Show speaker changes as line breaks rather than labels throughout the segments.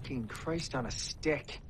Fucking Christ on a stick.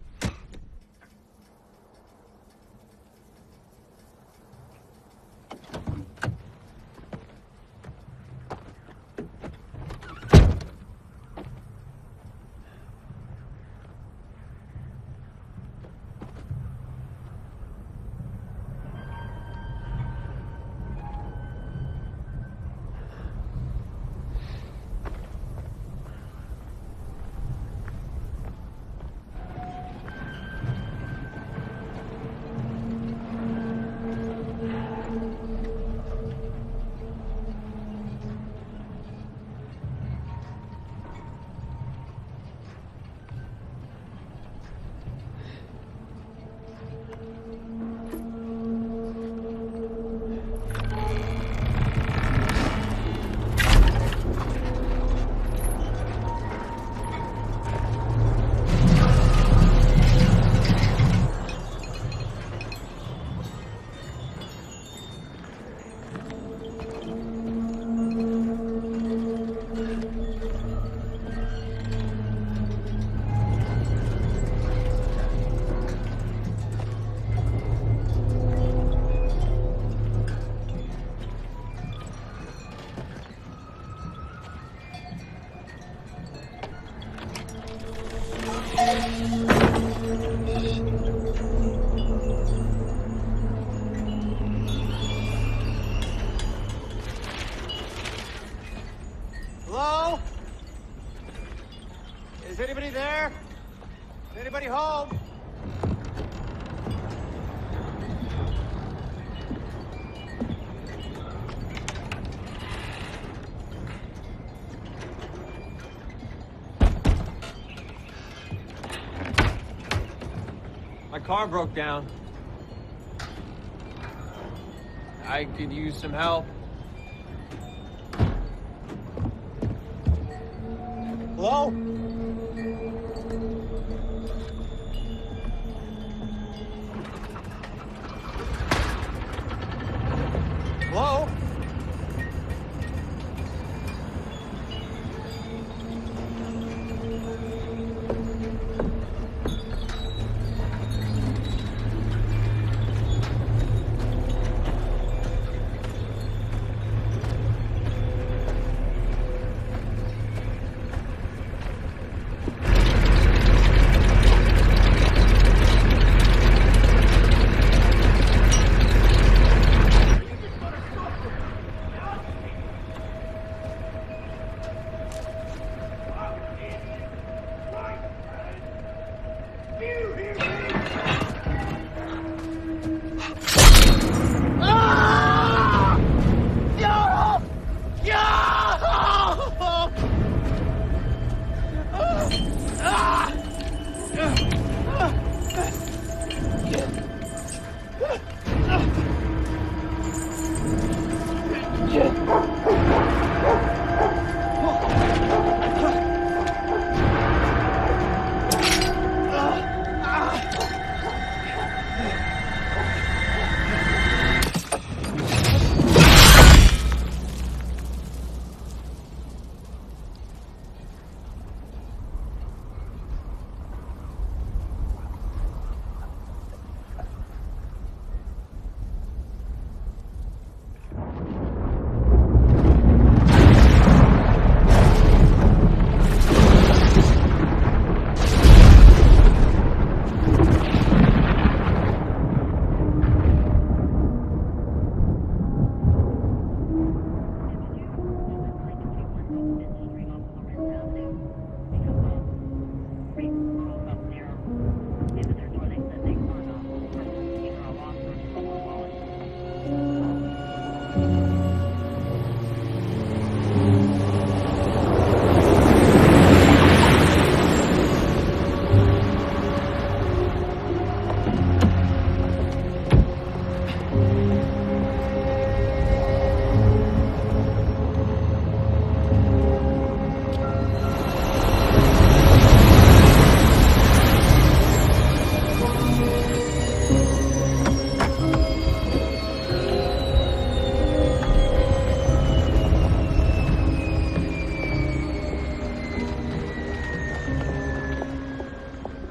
Hello? Is anybody there? Is anybody home?
My car broke down. I could use some help.
Hello? Hello?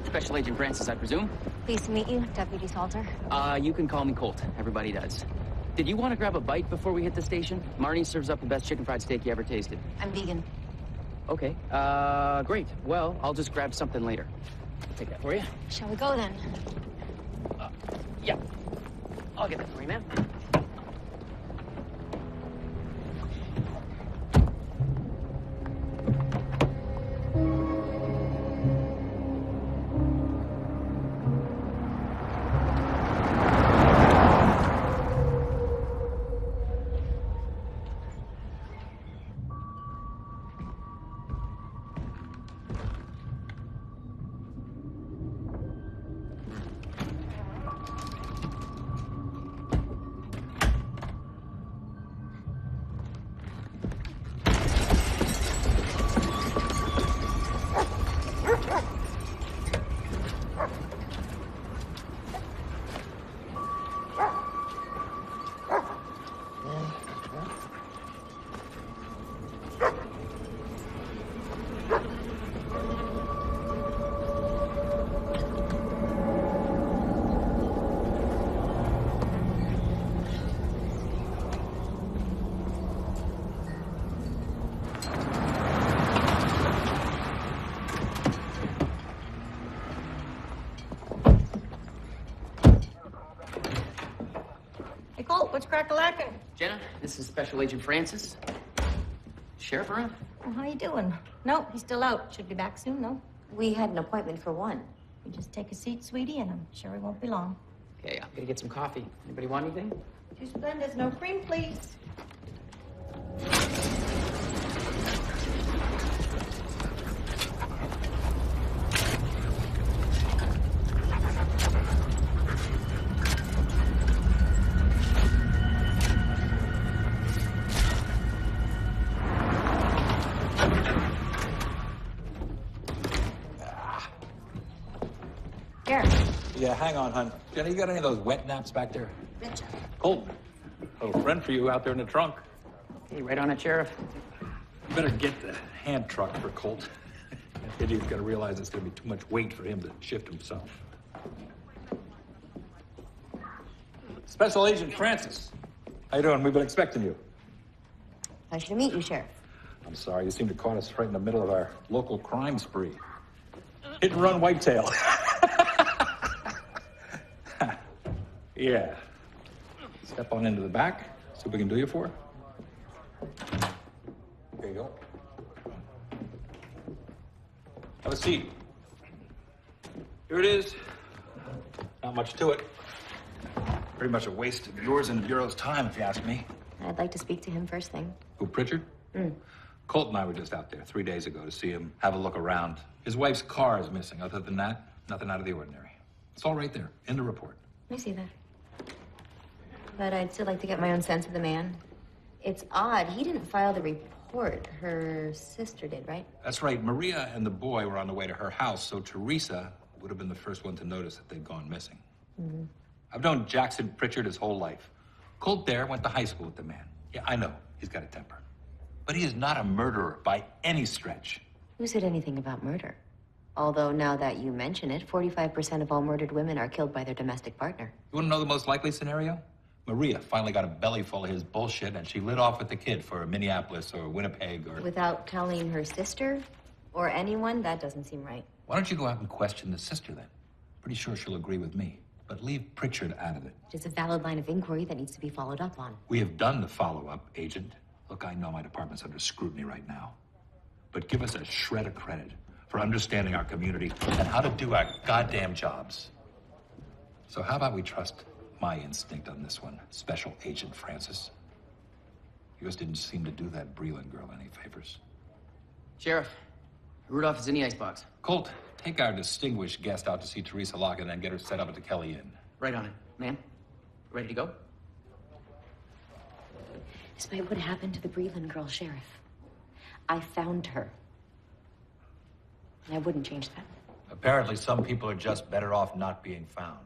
Special Agent Francis, I presume?
Pleased to meet you, Deputy Salter.
You can call me Colt. Everybody does. Did you want to grab a bite before we hit the station? Marnie serves up the best chicken fried steak you ever tasted.
I'm vegan.
Okay, great. Well, I'll just grab something later. I'll take that for you.
Shall we go then?
Yeah. I'll get that for you, man.
What's crack-a-lackin'?
Jenna, this is Special Agent Francis. Sheriff around?
Well, how you doing? No, he's still out. Should be back soon, though. We had an appointment for 1. You just take a seat, sweetie, and I'm sure he won't be long.
Okay, I'm gonna get some coffee. Anybody want anything?
2 Splendas, no cream, please.
Yeah, hang on, hon. Jenny, you got any of those wet naps back there?
Betcha.
Colt, a little friend for you out there in the trunk.
Okay, right on it, Sheriff.
You better get the hand truck for Colt. That idiot's gonna realize it's gonna be too much weight for him to shift himself. Special Agent Francis. How you doing? We've been expecting you.
Pleasure to meet you, Sheriff.
I'm sorry, you seem to caught us right in the middle of our local crime spree. Hit and run whitetail. Yeah. Step on into the back, see what we can do you for. There you go. Have a seat. Here it is. Not much to it. Pretty much a waste of yours and the Bureau's time, if you ask me.
I'd like to speak to him first thing.
Who, Pritchard? Colt and I were just out there 3 days ago to see him have a look around. His wife's car is missing. Other than that, nothing out of the ordinary. It's all right there, in the report.
I see that. But I'd still like to get my own sense of the man. It's odd. He didn't file the report. Her sister did, right?
That's right. Maria and the boy were on the way to her house, so Teresa would have been the first one to notice that they'd gone missing. I've known Jackson Pritchard his whole life. Colt there went to high school with the man. Yeah, I know. He's got a temper. But he is not a murderer by any stretch.
Who said anything about murder? Although, now that you mention it, 45% of all murdered women are killed by their domestic partner.
You want to know the most likely scenario? Maria finally got a belly full of his bullshit, and she lit off with the kid for Minneapolis or Winnipeg or...
Without telling her sister or anyone? That doesn't seem right.
Why don't you go out and question the sister, then? Pretty sure she'll agree with me. But leave Pritchard out of it.
It is a valid line of inquiry that needs to be followed up on.
We have done the follow-up, Agent. Look, I know my department's under scrutiny right now. But give us a shred of credit for understanding our community and how to do our goddamn jobs. So how about we trust my instinct on this one, Special Agent Francis? Yours didn't seem to do that Breland girl any favors.
Sheriff, Rudolph is in the icebox.
Colt, take our distinguished guest out to see Teresa Lockett and get her set up at the Kelly Inn.
Right on it. Ma'am, ready to go?
Despite what happened to the Breland girl, Sheriff, I found her. And I wouldn't change that.
Apparently, some people are just better off not being found.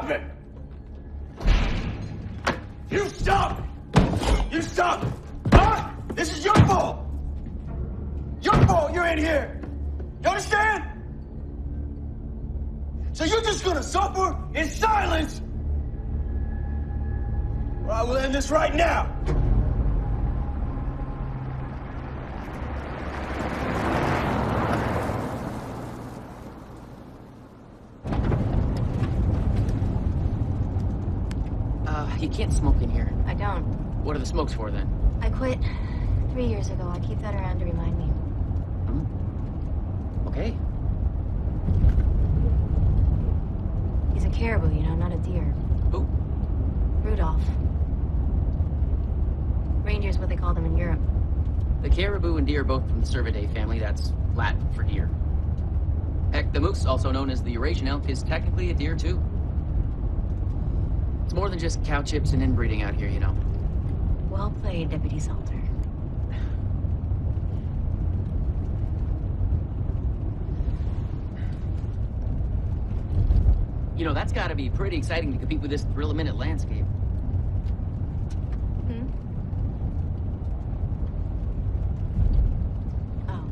stop it! You stop! You stop! Huh? This is your fault! Your fault you're in here! You understand? So you're just gonna suffer in silence? Or I will end this right now!
You can't smoke in here.
I don't.
What are the smokes for, then?
I quit 3 years ago. I keep that around to remind me.
Okay.
He's a caribou, you know, not a deer.
Who?
Rudolph. Reindeer's what they call them in Europe.
The caribou and deer are both from the Cervidae family. That's Latin for deer. Heck, the moose, also known as the Eurasian elk, is technically a deer, too. It's more than just cow chips and inbreeding out here, you know.
Well played, Deputy Salter.
You know, that's gotta be pretty exciting to compete with this thrill-a-minute landscape.
Oh.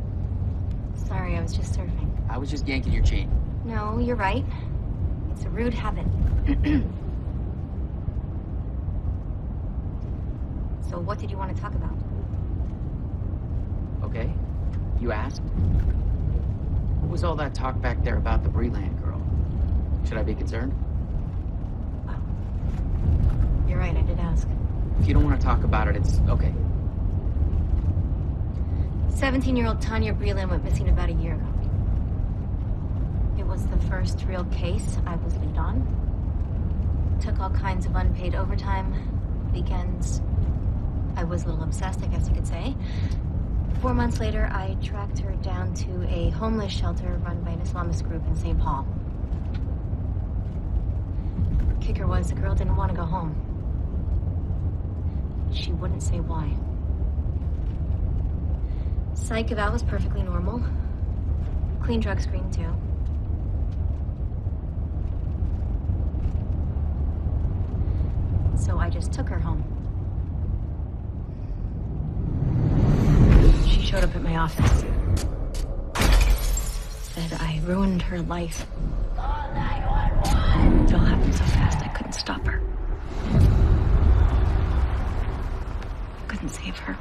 Sorry, I was just surfing.
I was just yanking your chain.
No, you're right. It's a rude habit. So what did you want to talk about?
Okay. You asked? What was all that talk back there about the Breland girl? Should I be concerned?
Oh. You're right, I did ask.
If you don't want to talk about it, it's okay.
17-year-old Tanya Breland went missing about a year ago. It was the first real case I was lead on. Took all kinds of unpaid overtime, weekends. I was a little obsessed, I guess you could say. 4 months later, I tracked her down to a homeless shelter run by an Islamist group in St. Paul. Kicker was the girl didn't want to go home. She wouldn't say why. Psych eval was perfectly normal. Clean drug screen, too. So I just took her home. She showed up at my office. Said I ruined her life. Call 911. It all happened so fast I couldn't stop her. Couldn't save her.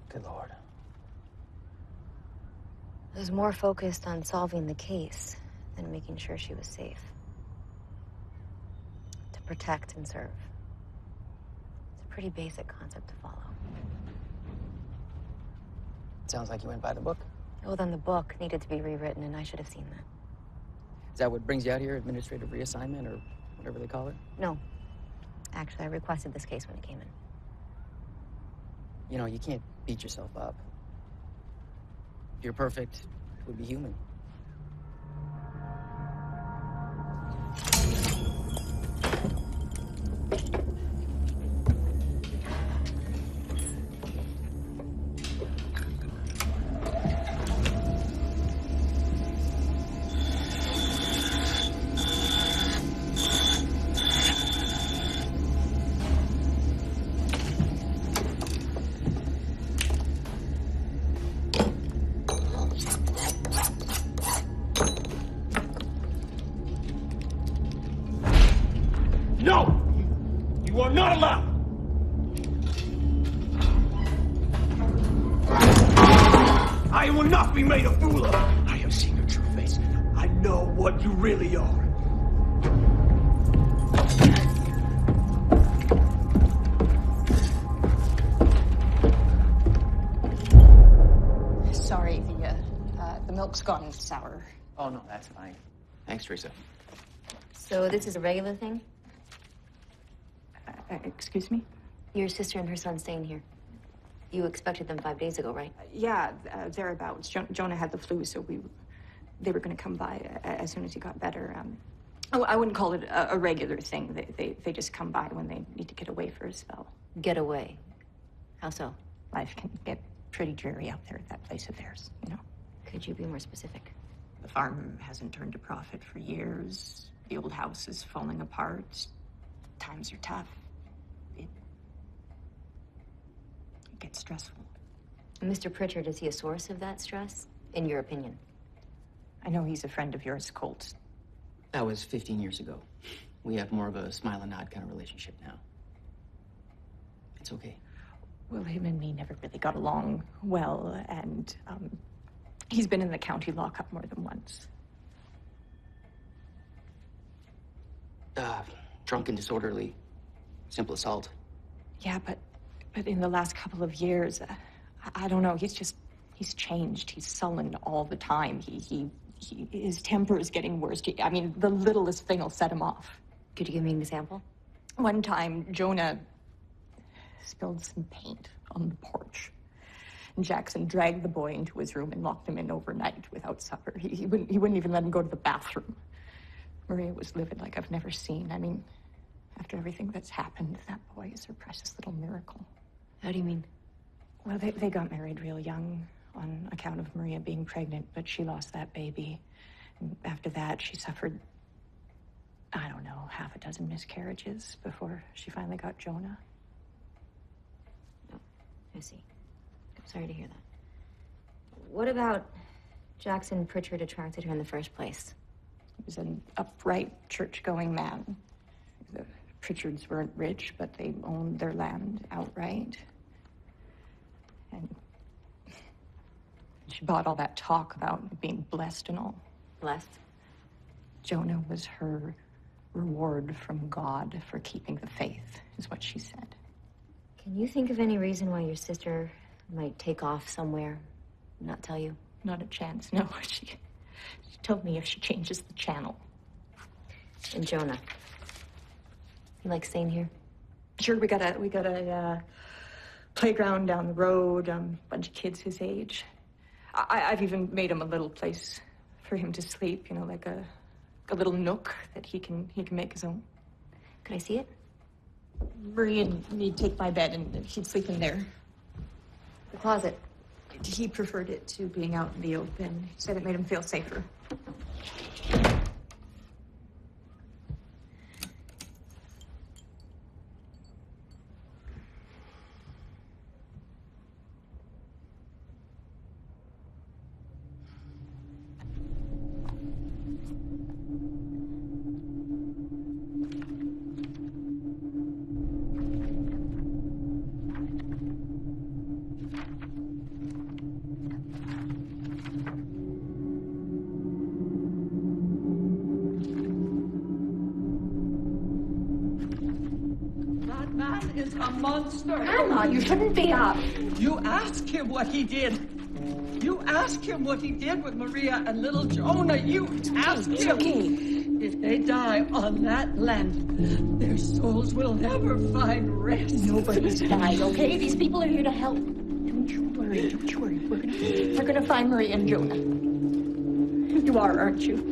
Good Lord.
I was more focused on solving the case than making sure she was safe. To protect and serve. It's a pretty basic concept to follow.
Sounds like you went by the book.
Oh, then the book needed to be rewritten, and I should have seen that.
Is that what brings you out here, administrative reassignment, or whatever they call it?
No. Actually, I requested this case when it came in.
You know, you can't beat yourself up. If you're perfect, it would be human.
No! You are not allowed! I will not be made a fool of! I have seen your true face. I know what you really are.
Sorry, the milk's gone sour.
Oh, no, that's fine. Thanks, Teresa.
So this is a regular thing?
Excuse me?
Your sister and her son staying here. You expected them 5 days ago, right?
Yeah, thereabouts. Jonah had the flu, so they were going to come by as soon as he got better. I wouldn't call it a regular thing. They just come by when they need to get away for a spell.
Get away. How so?
Life can get pretty dreary out there at that place of theirs, you know.
Could you be more specific?
The farm hasn't turned a profit for years. The old house is falling apart. Times are tough. It gets stressful.
Mr. Pritchard, is he a source of that stress, in your opinion?
I know he's a friend of yours, Colt.
That was 15 years ago. We have more of a smile and nod kind of relationship now. It's okay.
Well, him and me never really got along well, and he's been in the county lockup more than once.
Drunk and disorderly. Simple assault.
Yeah, but in the last couple of years, I don't know, he's changed. He's sullen all the time. His temper is getting worse. I mean, the littlest thing will set him off.
Could you give me an example?
One time, Jonah spilled some paint on the porch. And Jackson dragged the boy into his room and locked him in overnight without supper. He wouldn't even let him go to the bathroom. Maria was livid like I've never seen. I mean, after everything that's happened, that boy is her precious little miracle.
How do you mean?
Well, they got married real young on account of Maria being pregnant, but she lost that baby. And after that, she suffered, I don't know, half a dozen miscarriages before she finally got Jonah.
Oh, I see. I'm sorry to hear that. What about Jackson Pritchard attracted her in the first place?
He was an upright, church-going man. The Pritchards weren't rich, but they owned their land outright. And she bought all that talk about being blessed and all.
Blessed?
Jonah was her reward from God for keeping the faith, is what she said.
Can you think of any reason why your sister might take off somewhere and not tell you?
Not a chance, no. She told me if she changes the channel.
And Jonah? You like staying here?
Sure, we got a playground down the road, bunch of kids his age. I've even made him a little place for him to sleep, you know, like a little nook that he can make his own.
Could I see it?
Marie and me take my bed and he'd sleep in there.
The closet.
He preferred it to being out in the open. He said it made him feel safer.
Is a monster.
Grandma, you shouldn't be up.
You ask him what he did. You ask him what he did with Maria and little Jonah. You ask him.
It's okay.
If they die on that land, their souls will never find rest.
Nobody's died, okay? These people are here to help. Don't you worry. Don't you worry. We're gonna find Maria and Jonah. You are, aren't you?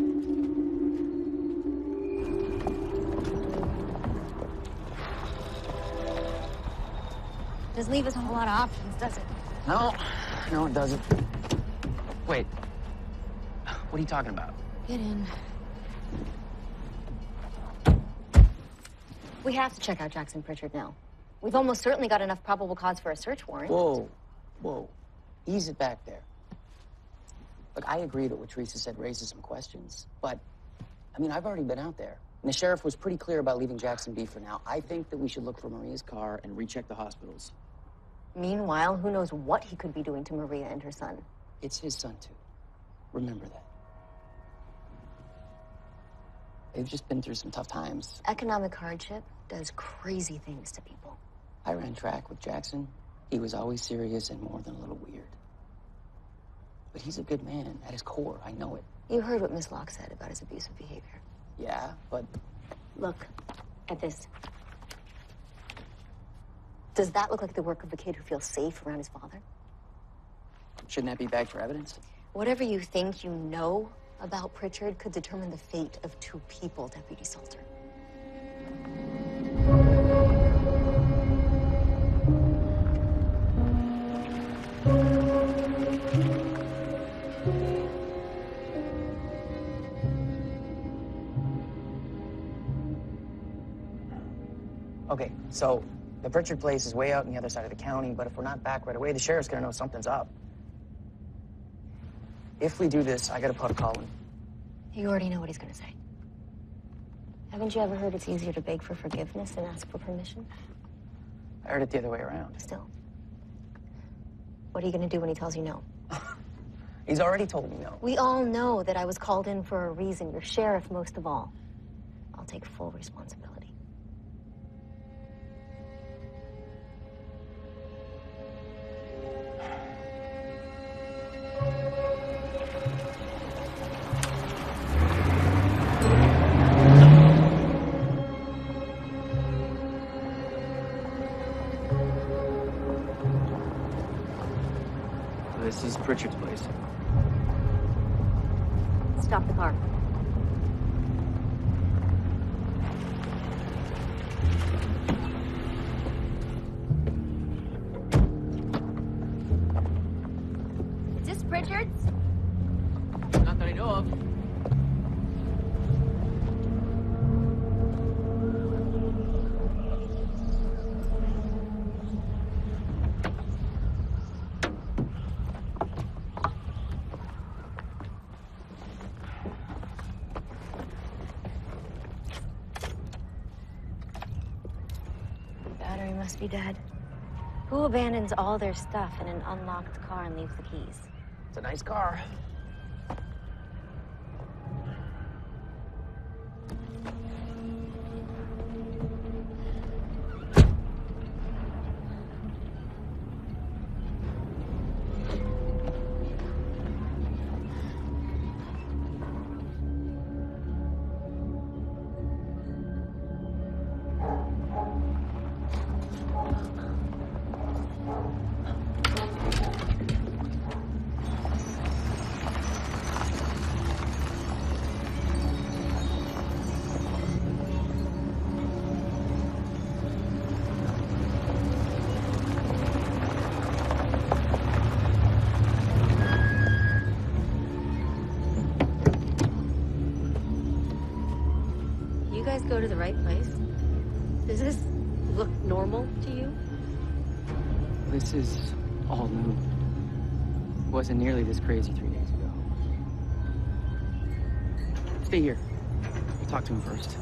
Doesn't leave us a whole lot of options, does it?
No, it doesn't. Wait. What are you talking about?
Get in. We have to check out Jackson Pritchard now. We've almost certainly got enough probable cause for a search warrant.
Whoa. Ease it back there. Look, I agree that what Teresa said raises some questions, but, I mean, I've already been out there. And the sheriff was pretty clear about leaving Jackson be for now. I think that we should look for Maria's car and recheck the hospitals.
Meanwhile, who knows what he could be doing to Maria and her son.
It's his son, too. Remember that. They've just been through some tough times.
Economic hardship does crazy things to people.
I ran track with Jackson. He was always serious and more than a little weird. But he's a good man at his core. I know it.
You heard what Miss Locke said about his abusive behavior.
Yeah, but...
Look at this. Does that look like the work of a kid who feels safe around his father?
Shouldn't that be back for evidence?
Whatever you think you know about Pritchard could determine the fate of two people, Deputy Salter.
So, the Pritchard place is way out on the other side of the county, but if we're not back right away, the sheriff's gonna know something's up. If we do this, I gotta put a call in.
You already know what he's gonna say. Haven't you ever heard it's easier to beg for forgiveness than ask for permission?
I heard it the other way around.
Still. What are you gonna do when he tells you no?
He's already told me no.
We all know that I was called in for a reason. You're sheriff most of all. I'll take full responsibility.
This is Pritchard's place.
Stop the car. Is this Pritchard's?
Not that I know of.
Battery must be dead. Who abandons all their stuff in an unlocked car and leaves the keys?
It's a nice car.
You guys go to the right place? Does this look normal to you?
This is all new. It wasn't nearly this crazy 3 days ago. Stay here. I'll talk to him first.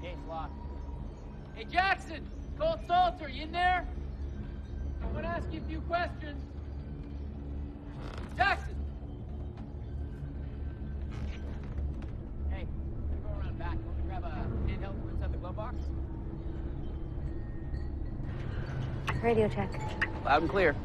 Gate's locked. Hey, Jackson! Cold Salter, you in there? I want to ask you a few questions. Jackson! Hey, I'm gonna go around back. Want me to grab a handheld from inside the glove box?
Radio check.
Loud and clear.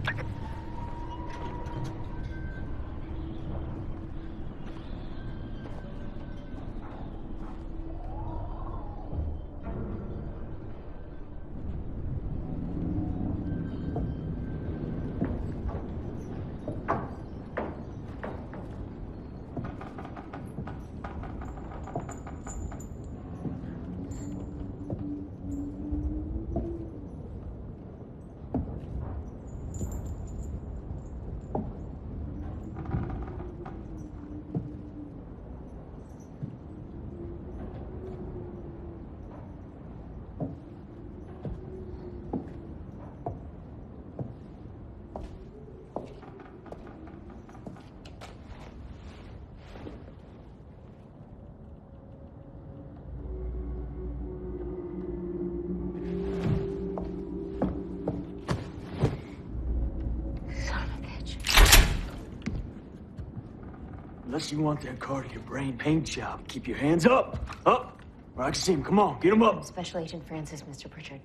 Unless you want that car to your brain paint job, keep your hands up. Up! Or I can see him. Come on, get him up.
Special Agent Francis, Mr. Pritchard.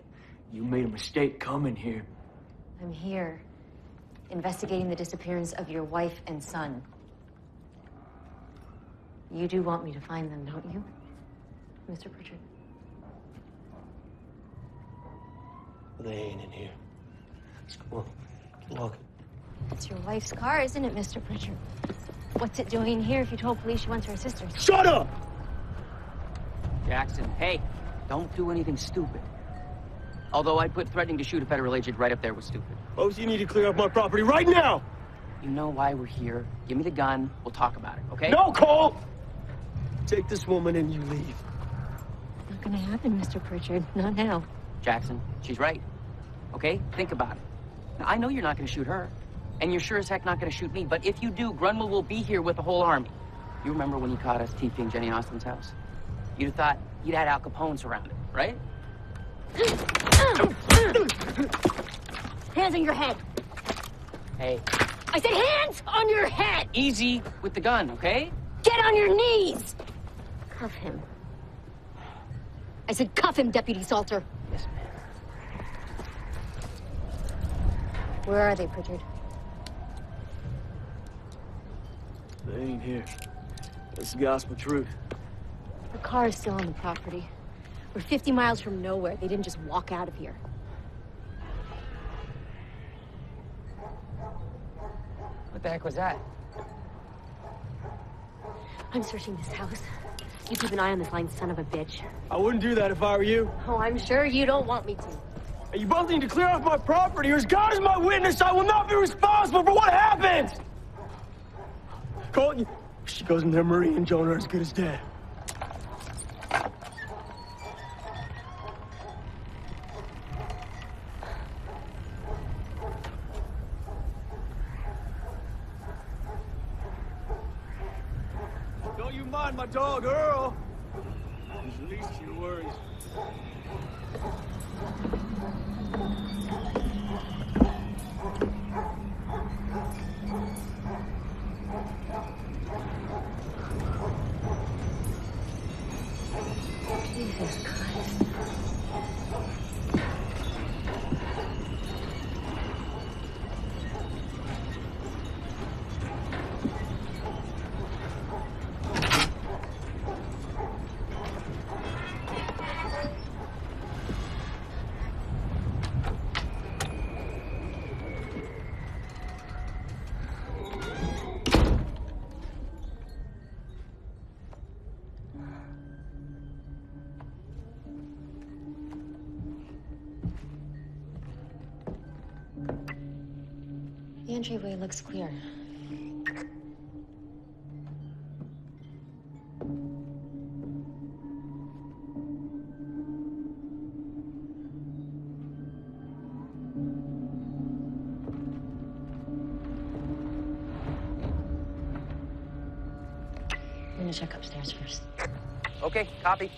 You made a mistake coming here.
I'm here, investigating the disappearance of your wife and son. You do want me to find them, don't you, Mr. Pritchard?
They ain't in here. Let's go on. Keep walking.
It's your wife's car, isn't it, Mr. Pritchard? What's it doing here if you told police you went to her sister's?
Shut up!
Jackson, hey, don't do anything stupid. Although I'd put threatening to shoot a federal agent right up there with stupid.
Folks, you need to clear up my property right now!
You know why we're here. Give me the gun. We'll talk about it, okay?
No, Cole! Take this woman and you leave.
Not gonna happen, Mr. Pritchard. Not now.
Jackson, she's right. Okay? Think about it. Now, I know you're not gonna shoot her. And you're sure as heck not gonna shoot me. But if you do, Grunwald will be here with the whole army. You remember when he caught us TPing Jenny Austin's house? You'd have thought he'd had Al Capone surrounded, right?
Hands on your head.
Hey.
I said hands on your head!
Easy with the gun, okay?
Get on your knees! Cuff him. I said cuff him, Deputy Salter.
Yes, ma'am.
Where are they, Pritchard?
They ain't here. That's the gospel truth.
The car is still on the property. We're 50 miles from nowhere. They didn't just walk out of here.
What the heck was that?
I'm searching this house. You keep an eye on this lying son of a bitch.
I wouldn't do that if I were you.
Oh, I'm sure you don't want me to.
And you both need to clear off my property, or as God is my witness, I will not be responsible for what happens! Cole, she goes in there, Marie and Jonah are as good as dead. Don't you mind my dog, Earl? He's the least of your worries.
Jesus Christ. The entryway looks clear. I'm gonna check upstairs first.
Okay, copy.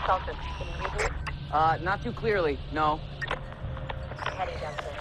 Salter, can you read me?
Not too clearly, no.
Heading downstairs.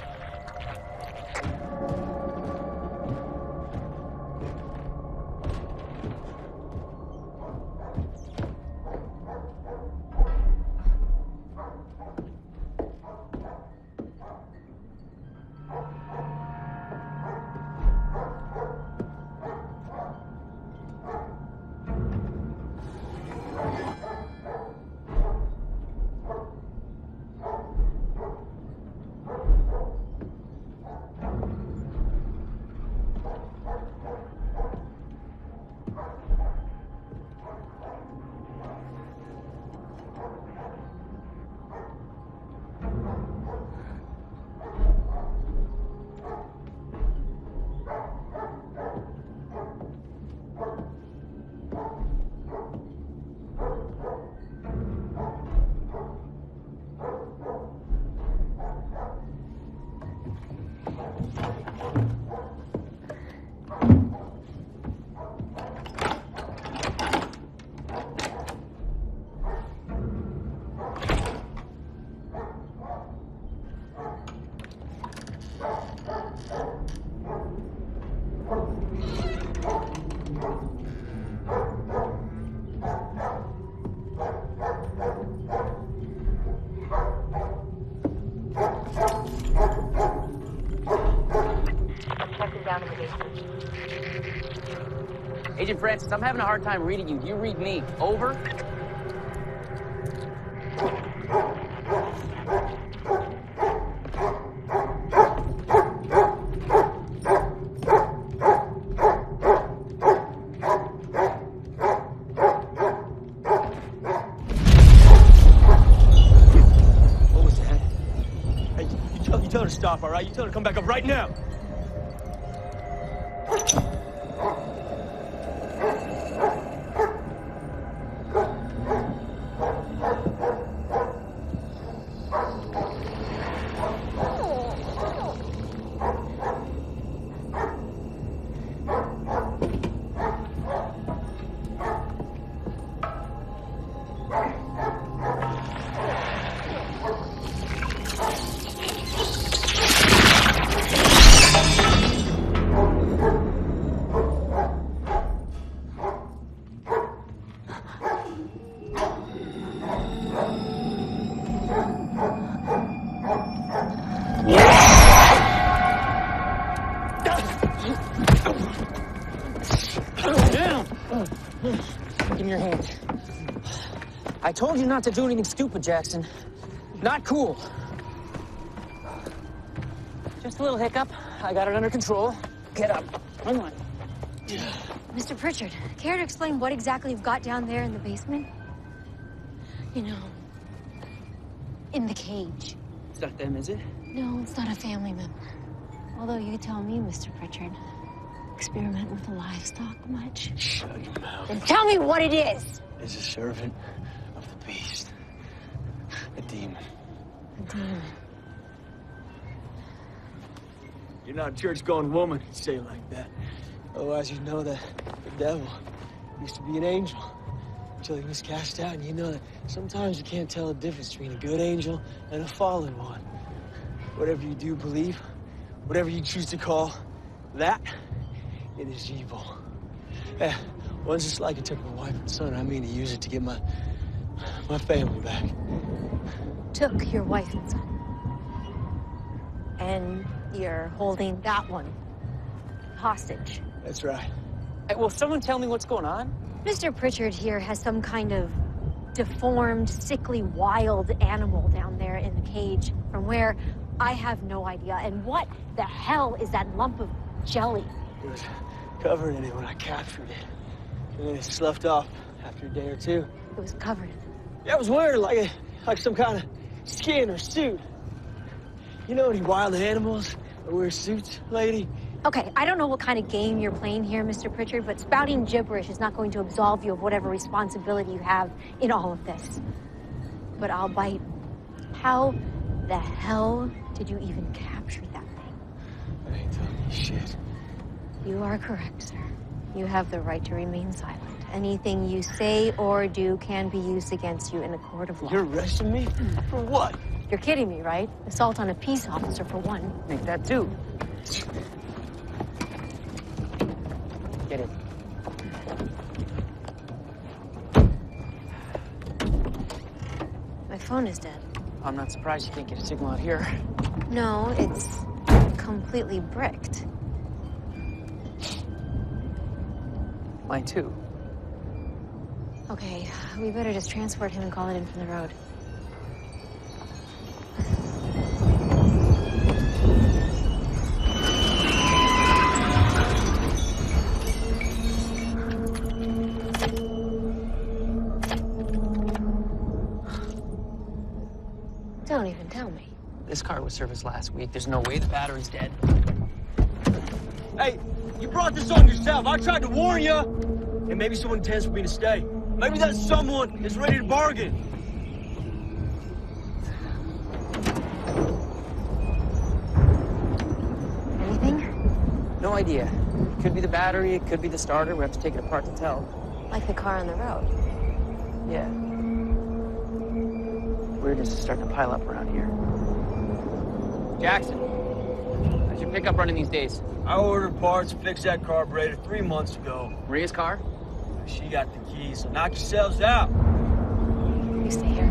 down in the basement.
Agent Francis, I'm having a hard time reading you. You read me. Over.
Tell her to stop, all right? You tell her to come back up right now.
Give me your hand. I told you not to do anything stupid, Jackson. Not cool. Just a little hiccup. I got it under control. Get up. Come on.
Mr. Pritchard, care to explain what exactly you've got down there in the basement? You know, in the cage.
It's not them, is it?
No, it's not a family member. Although you tell me, Mr. Pritchard, experiment with the livestock much?
Shut your mouth.
Then tell me what it is!
It's a servant of the beast. A demon.
A demon.
You're not a church-going woman to say it like that. Otherwise, you'd know that the devil used to be an angel until he was cast out. And you know that sometimes you can't tell the difference between a good angel and a fallen one. Whatever you do believe, whatever you choose to call that, it is evil. Yeah, one's just like it took my wife and son. I mean to use it to get my family back.
Took your wife and son. And you're holding that one hostage.
That's right.
Hey, will someone tell me what's going on?
Mr. Pritchard here has some kind of deformed, sickly, wild animal down there in the cage from where I have no idea. And what the hell is that lump of jelly?
It was covered in it when I captured it. And then it sloughed off after a day or two.
It was covered.
Yeah, it was wearing like some kind of skin or suit. You know any wild animals that wear suits, lady?
Okay, I don't know what kind of game you're playing here, Mr. Pritchard, but spouting gibberish is not going to absolve you of whatever responsibility you have in all of this. But I'll bite. How the hell did you even capture that thing?
I ain't telling you shit.
You are correct, sir. You have the right to remain silent. Anything you say or do can be used against you in a court of law.
You're arresting me? For what?
You're kidding me, right? Assault on a peace officer, for one.
Make that two. Get in.
My phone is dead.
I'm not surprised you can't get a signal out here.
No, it's completely bricked.
Mine too.
Okay, we better just transport him and call it in from the road. Don't even tell me.
This car was serviced last week. There's no way the battery's dead.
Hey, you brought this on yourself. I tried to warn you. And maybe someone intends for me to stay. Maybe that someone is ready to bargain.
Anything?
No idea. It could be the battery, it could be the starter. We have to take it apart to tell.
Like the car on the road.
Yeah. Weirdness is starting to pile up around here. Jackson, how's your pickup running these days?
I ordered parts to fix that carburetor 3 months ago.
Maria's car?
She got the keys, so knock yourselves out.
You stay here.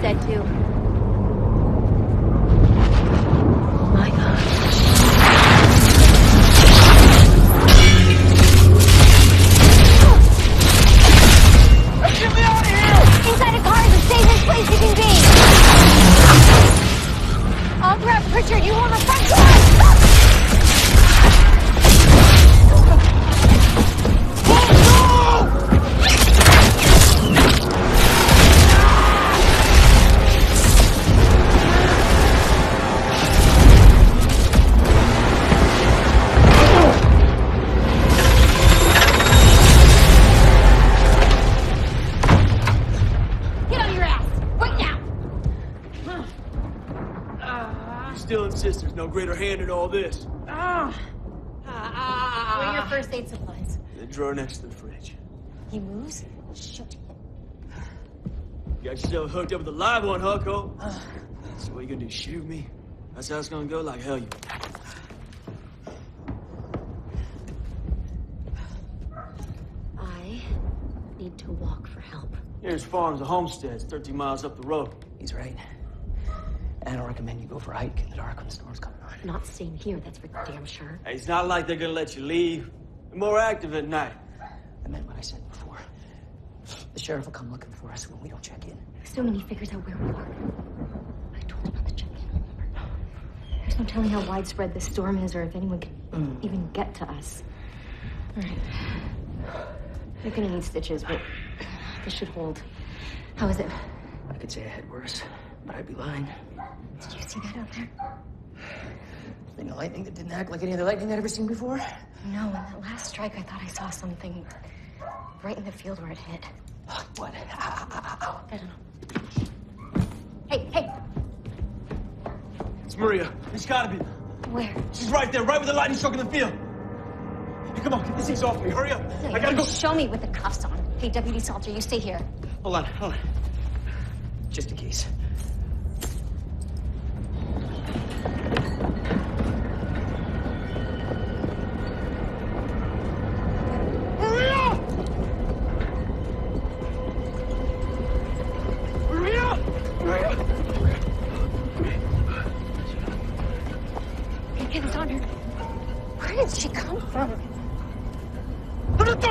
said to. My God.
Get me out of here!
Inside a car is the safest place you can be! I'll grab Pritchard, you hold the front door!
Still insist there's no greater hand in all this.
Where are your first aid supplies?
The drawer next to the fridge.
He moves? Shoot him.
You got yourself hooked up with a live one, huh, Cole? So what you gonna do, shoot me? That's how it's gonna go? Like hell you.
I need to walk for help.
Here's farms, the homesteads, 13 miles up the road.
He's right. I don't recommend you go for a hike in the dark when the storm's coming on.
Not staying here, that's for damn sure.
Hey, it's not like they're gonna let you leave. They're more active at night.
I meant what I said before. The sheriff will come looking for us when we don't check in.
Assuming he figures out where we are. I told him not to check in, remember? There's no telling how widespread this storm is or if anyone can even get to us. All right. You're gonna need stitches, but this should hold. How is it?
I could say I had worse, but I'd be lying.
Did you see that out there?
Thing of lightning that didn't act like any other lightning I'd ever seen before?
No, in that last strike, I thought I saw something right in the field where it hit.
What?
I don't know. Hey!
It's Maria. It's gotta be.
Where?
She's right there, right with the lightning struck in the field. Hey, come on, get these things off me. Hurry up.
No,
I gotta go.
Show me with the cuffs on. Hey, Deputy Salter, you stay here.
Hold on.
Just in case.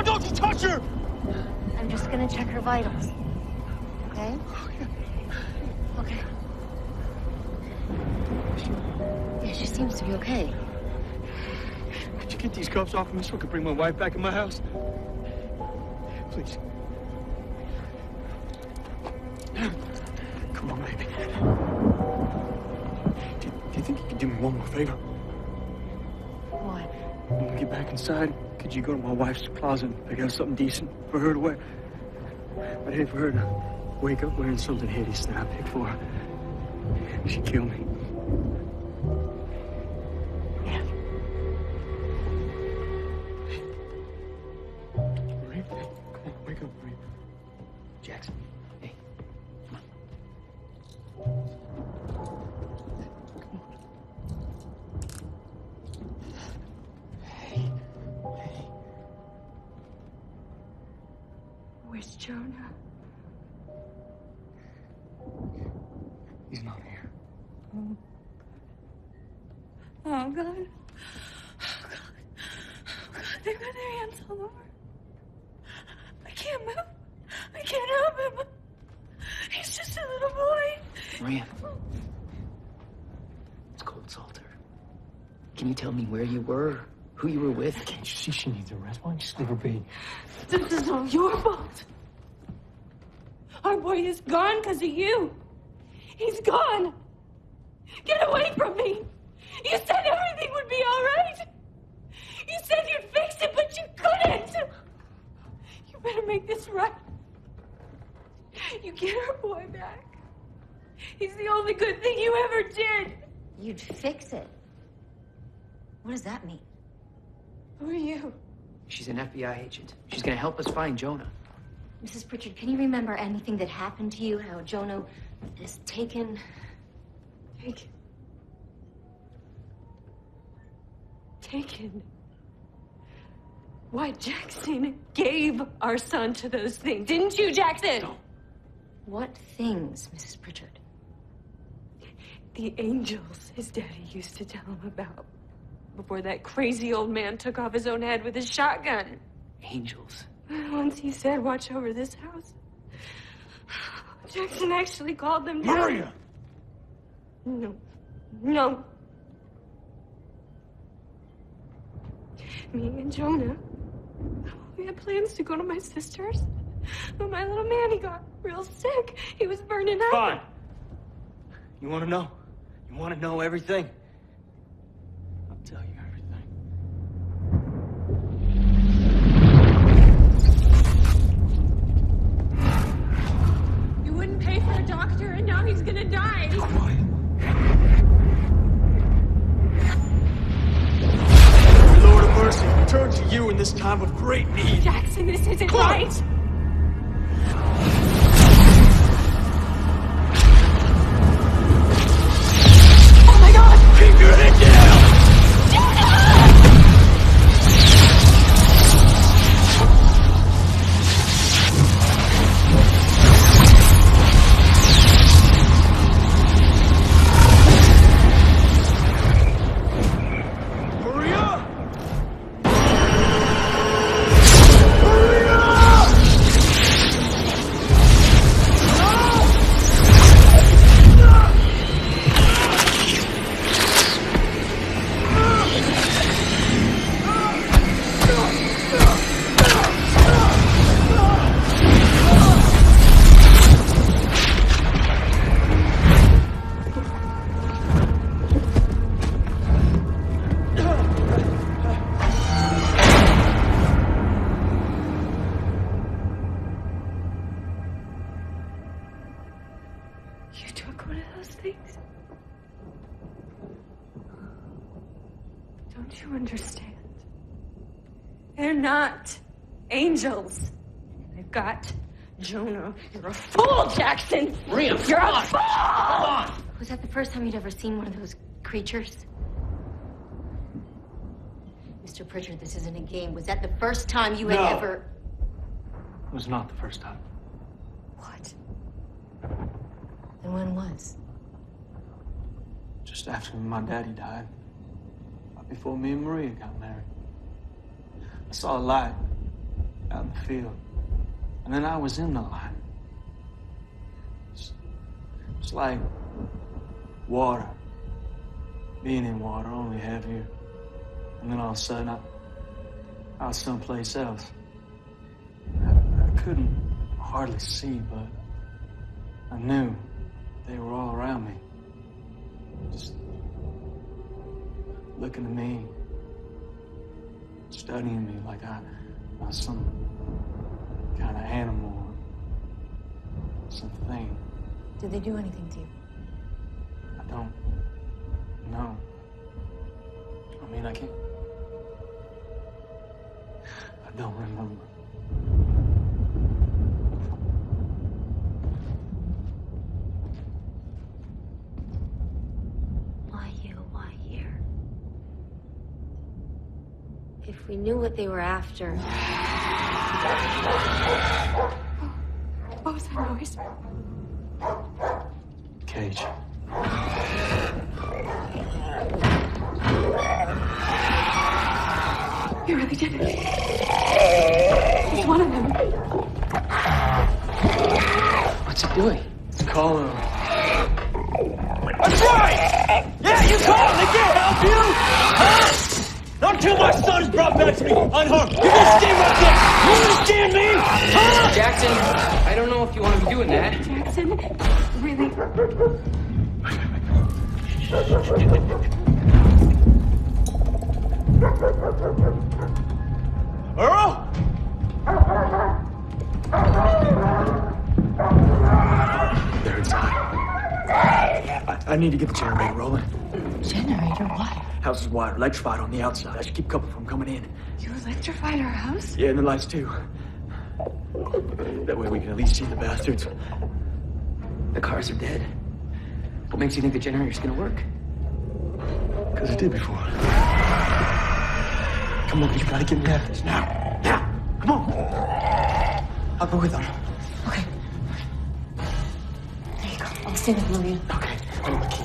Don't you touch her!
I'm just gonna check her vitals. Okay? Okay. Yeah, she seems to be okay.
Could you get these cuffs off me so I can bring my wife back in my house? Please. Come on, baby. Do you think you could do me one more favor?
What?
When we get back inside, could you go to my wife's closet and pick out something decent for her to wear? I'd hate for her to wake up wearing something hideous that I picked for her. She'd kill me.
Yeah.
Maria, come on, wake up, Maria.
Jackson, hey, come on.
Where's Jonah?
He's not here.
Oh, God. Oh, God. Oh, God. They've got their hands all over. I can't move. I can't help him. He's just a little boy.
Maria. It's cold, Salter. Can you tell me where you were? Who you were with?
Can't you see she needs a rest? Why don't you just leave her be?
This is all your fault. Our boy is gone because of you. He's gone. Get away from me. You said everything would be all right. You said you'd fix it, but you couldn't. You better make this right. You get our boy back. He's the only good thing you ever did.
You'd fix it. What does that mean?
Who are you?
She's an FBI agent. She's gonna help us find Jonah.
Mrs. Pritchard, can you remember anything that happened to you? How Jonah is taken?
Taken? Why, Jackson gave our son to those things. Didn't you, Jackson?
What things, Mrs. Pritchard?
The angels his daddy used to tell him about before that crazy old man took off his own head with his shotgun.
Angels.
Once he said, watch over this house. Jackson actually called them down.
Maria!
No. Me and Jonah, we had plans to go to my sister's. But my little man, he got real sick. He was burning up.
Fine. You want to know? You want to know everything? I'll tell you everything.
You wouldn't pay for a doctor, and now he's gonna die.
Quiet. Lord of mercy, we turn to you in this time of great need.
Jackson, this isn't right. Oh my God!
Keep your head down!
You took one of those things? Don't you understand? They're not angels. They've got Jonah. You're a fool, Jackson!
Maria,
You're
come
a
on.
fool!
Hold on.
Was that the first time you'd ever seen one of those creatures? Mr. Pritchard, this isn't a game. Was that the first time you had ever...
It was not the first time.
What? Then when was?
Just after my daddy died. Right before me and Maria got married. I saw a light out in the field. And then I was in the light. It's like water. Being in water, only heavier. And then all of a sudden, I was someplace else. I couldn't hardly see, but I knew they were all around me. Just looking at me, studying me like I was some kind of animal or something.
Did they do anything to you?
I don't know. I mean, I can't. I don't remember.
Why you? Why here? If we knew what they were after...
What was that noise?
Cage.
You really did it. He's one of them.
What's it doing?
It's calling him.
That's right! Yeah, you called! They can't help you! Huh? Not until my son is brought back to me unharmed. You're gonna stay right there! You understand me? Huh?
Jackson, I don't know if you want to be doing that.
Jackson, really?
Earl?
They're inside. I need to get the generator rolling.
Generator? Why?
House is wired, electrified on the outside. I should keep a couple from coming in.
You electrified our house?
Yeah, and the lights too. That way we can at least see the bastards.
The cars are dead. What makes you think the generator's gonna work?
Because it did before. Come on, you gotta get me out of this now. Now! Come on! I'll go with them.
Okay.
I'll stay with Maria.
Okay, I need my keys.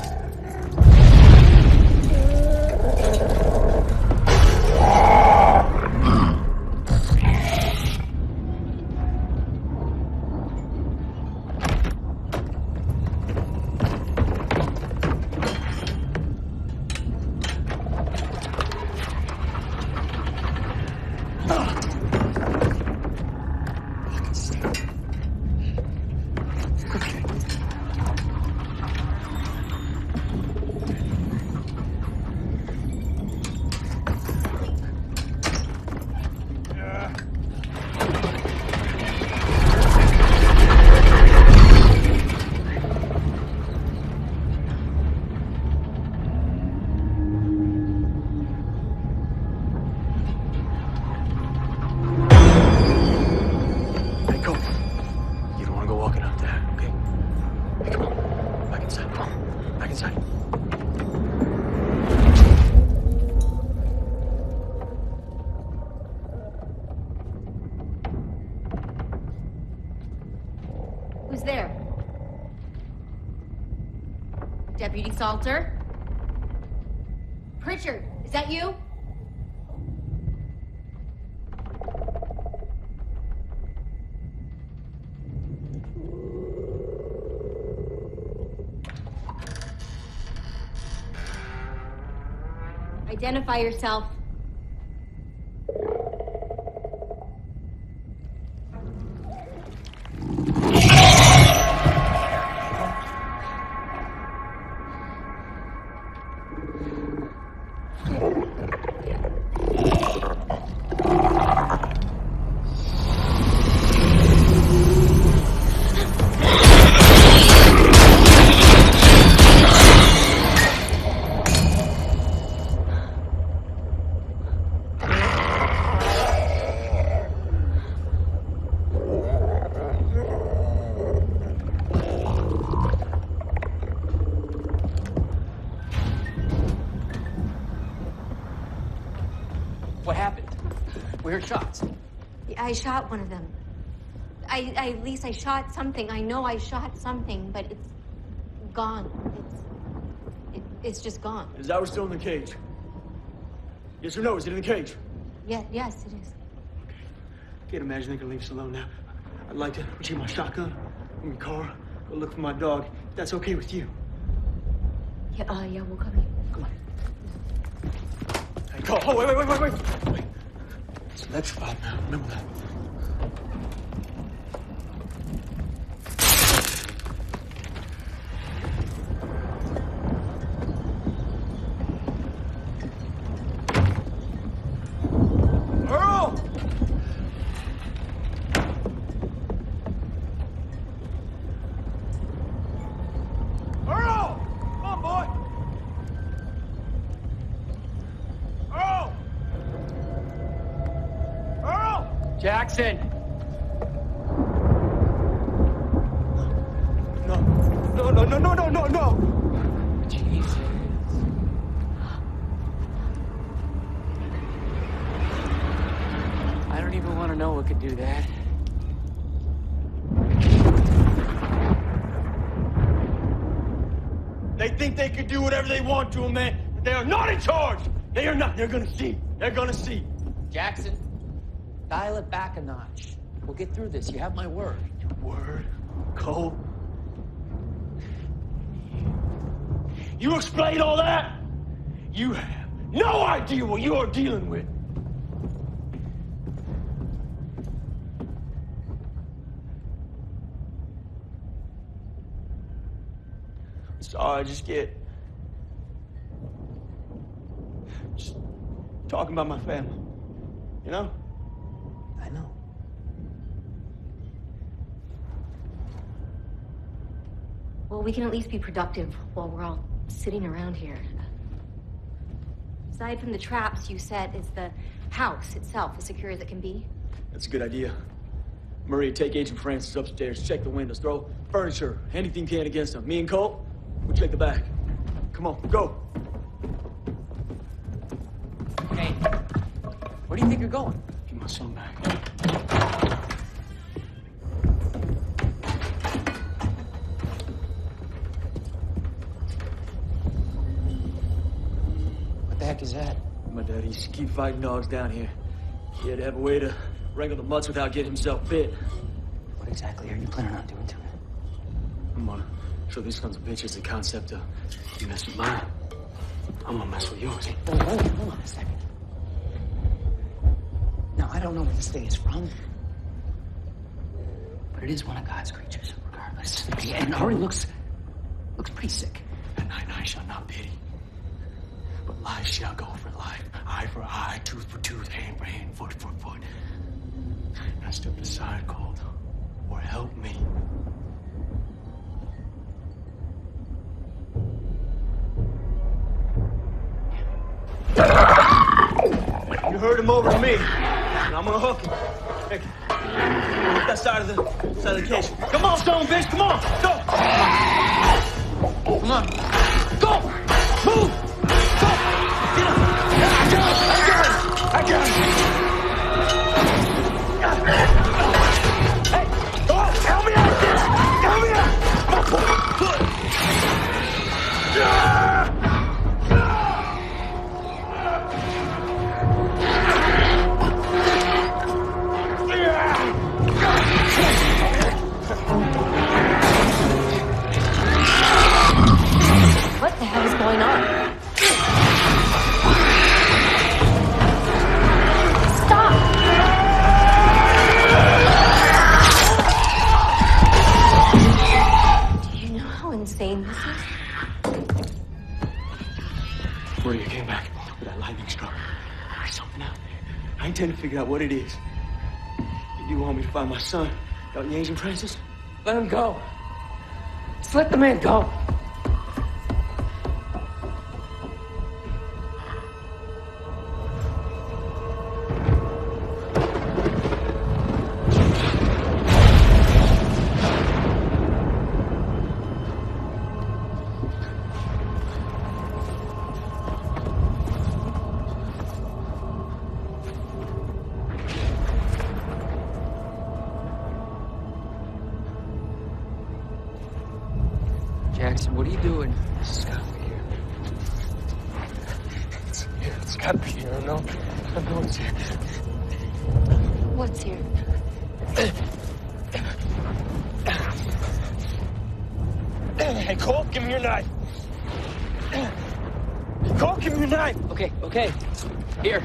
Who's there? Deputy Salter? Pritchard, is that you? Identify yourself.
What happened? We heard shots.
I shot one of them. At least I shot something. I know I shot something, but it's gone. It's just gone.
Is that still in the cage? Yes or no? Is it in the cage?
Yeah, yes, it is.
Can't imagine they can leave us alone now. I'd like to retrieve my shotgun from the car, go look for my dog. If that's okay with you.
Yeah, we'll cover you.
Come on. Hey, Cole. Oh, wait. It's electrified now. Remember that.
Jackson! No! Jesus. I don't even want to know what could do that.
They think they could do whatever they want to him, man. But they are not in charge. They are not. They're gonna see. They're gonna see.
Jackson, dial it back a notch. We'll get through this. You have my word.
Your word, Cole? You explain all that? You have no idea what you are dealing with. Sorry, I just talking about my family, you know?
I know.
Well, we can at least be productive while we're all sitting around here. Aside from the traps you set, is the house itself as secure as it can be?
That's a good idea. Maria, take Agent Francis upstairs, check the windows, throw furniture, anything you can against them. Me and Colt, we'll check the back. Come on, go.
Hey, where do you think you're going?
Get my son back. is that?
My dad used to keep fighting dogs down here. He had to have a way to wrangle the mutts without getting himself bit.
What exactly are you planning on doing to him?
I'm gonna show these sons of bitches the concept of you mess with mine, I'm gonna mess with yours.
Hold on a second. Now, I don't know where this thing is from, but it is one of God's creatures, regardless. And it already looks pretty sick.
And I shall not pity, but life shall go for life, eye for eye, tooth for tooth, hand for hand, foot for foot. Now step aside, Cold, or help me. You heard him over to me, and I'm gonna hook him. Hey, look that side of the cage. Come on, stone bitch, come on, go! Come on, go! Move! Go! Get up! I got it! Hey, go on, help me out with this! Help me out! Good!
What the hell is going on? Stop! Do you know how insane this is?
Maria came back with that lightning struck. There's something out there. I intend to figure out what it is. You want me to find my son, don't you, Agent Francis?
Let him go. Just let the man go. Jackson, what are you doing?
It's gotta be here.
It's gotta be here. I know it's here.
What's here?
Hey, Cole, give me your knife. Cole, give me your knife.
Okay. Here.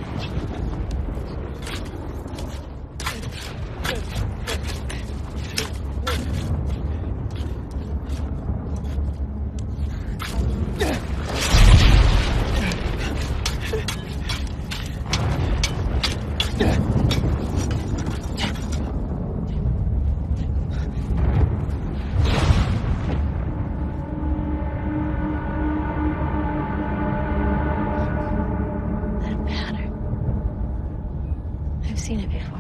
Seen it before.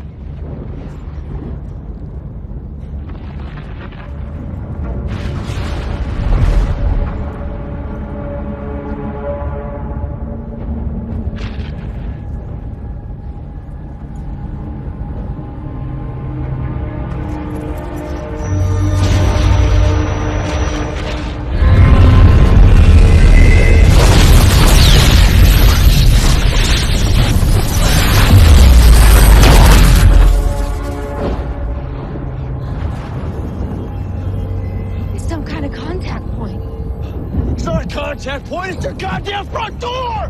Contact point is your goddamn front door!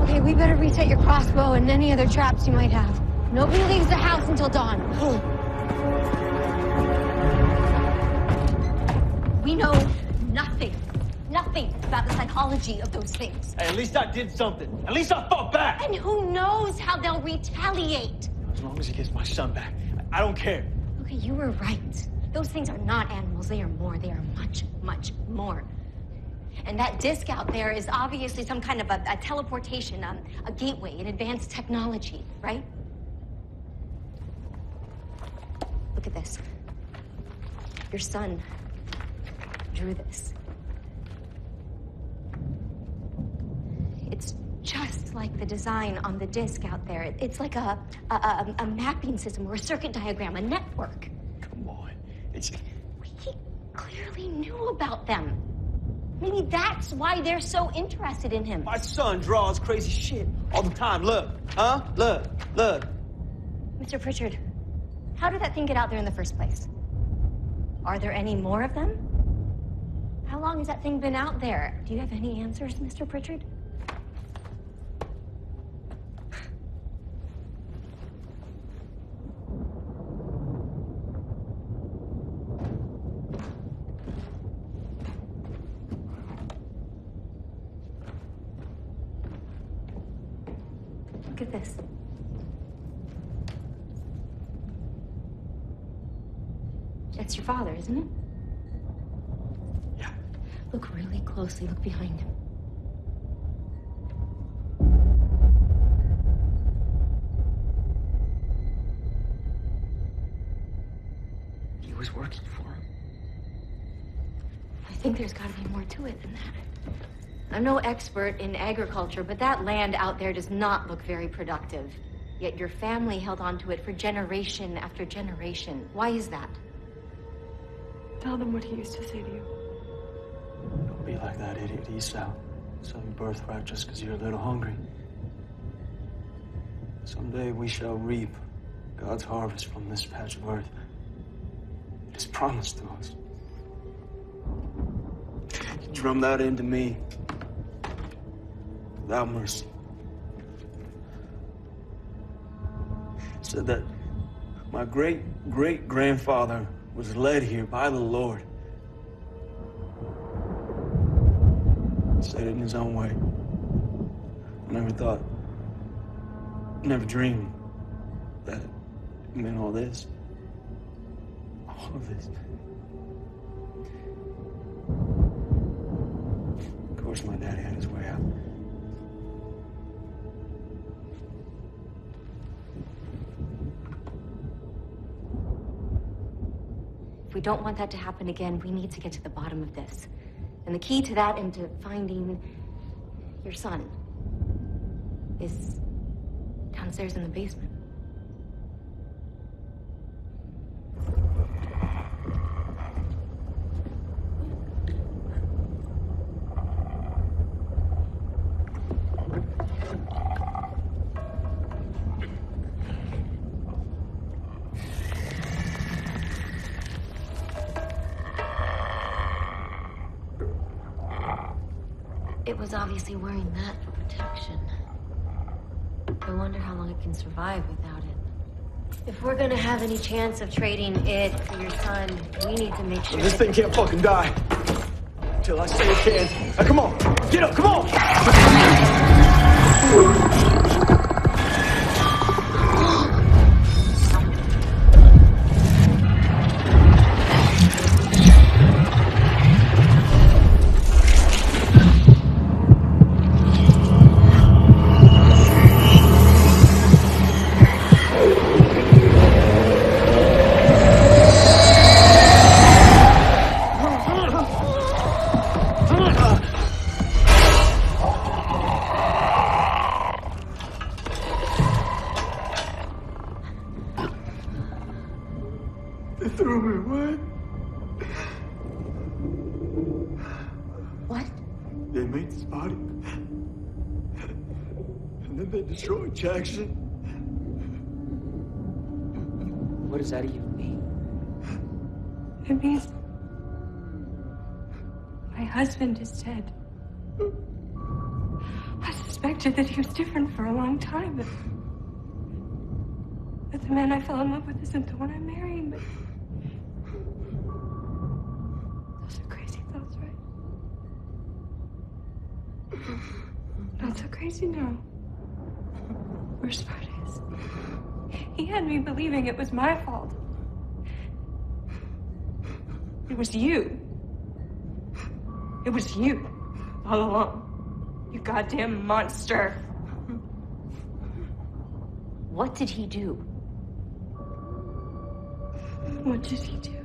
Okay, we better reset your crossbow and any other traps you might have. Nobody leaves the house until dawn. We know nothing about the psychology of those things.
Hey, at least I did something. At least I fought back.
And who knows how they'll retaliate?
As long as he gets my son back, I don't care.
Okay, you were right. Those things are not animals. They are more. They are much, much more. And that disc out there is obviously some kind of a teleportation, a gateway, an advanced technology, right? Look at this. Your son drew this. It's just like the design on the disc out there. It's like a mapping system or a circuit diagram, a network.
Come on.
clearly knew about them. Maybe that's why they're so interested in him.
My son draws crazy shit all the time. Look, huh? Look.
Mr. Pritchard, how did that thing get out there in the first place? Are there any more of them? How long has that thing been out there? Do you have any answers, Mr. Pritchard? Look at this. That's your father, isn't it?
Yeah.
Look really closely. Look behind him.
He was working for him.
I think there's got to be more to it than that. I'm no expert in agriculture, but that land out there does not look very productive. Yet your family held on to it for generation after generation. Why is that?
Tell them what he used to say to you.
Don't be like that idiot Esau. Sell your birthright just because you're a little hungry. Someday we shall reap God's harvest from this patch of earth. It is promised to us. He drummed that into me without mercy. Said that my great-great-grandfather was led here by the Lord. He said it in his own way. I never dreamed that it meant all this. All of this. Of course, my daddy had his way out.
If we don't want that to happen again, we need to get to the bottom of this. And the key to that and to finding your son is downstairs in the basement. It was obviously wearing that for protection. I wonder how long it can survive without it. If we're gonna have any chance of trading it for your son, we need to make sure
This thing can't fucking die. Till I say it can. Now, come on. Get up, come on! They threw me away.
What?
They made this body. And then they destroyed Jackson.
What does that even mean?
It means my husband is dead. I suspected that he was different for a long time, but the man I fell in love with isn't the one I'm marrying, but those are crazy thoughts, right? Not so crazy now. Worst part is, he had me believing it was my fault. It was you. It was you, all along. You goddamn monster.
What did he do?
What did he do?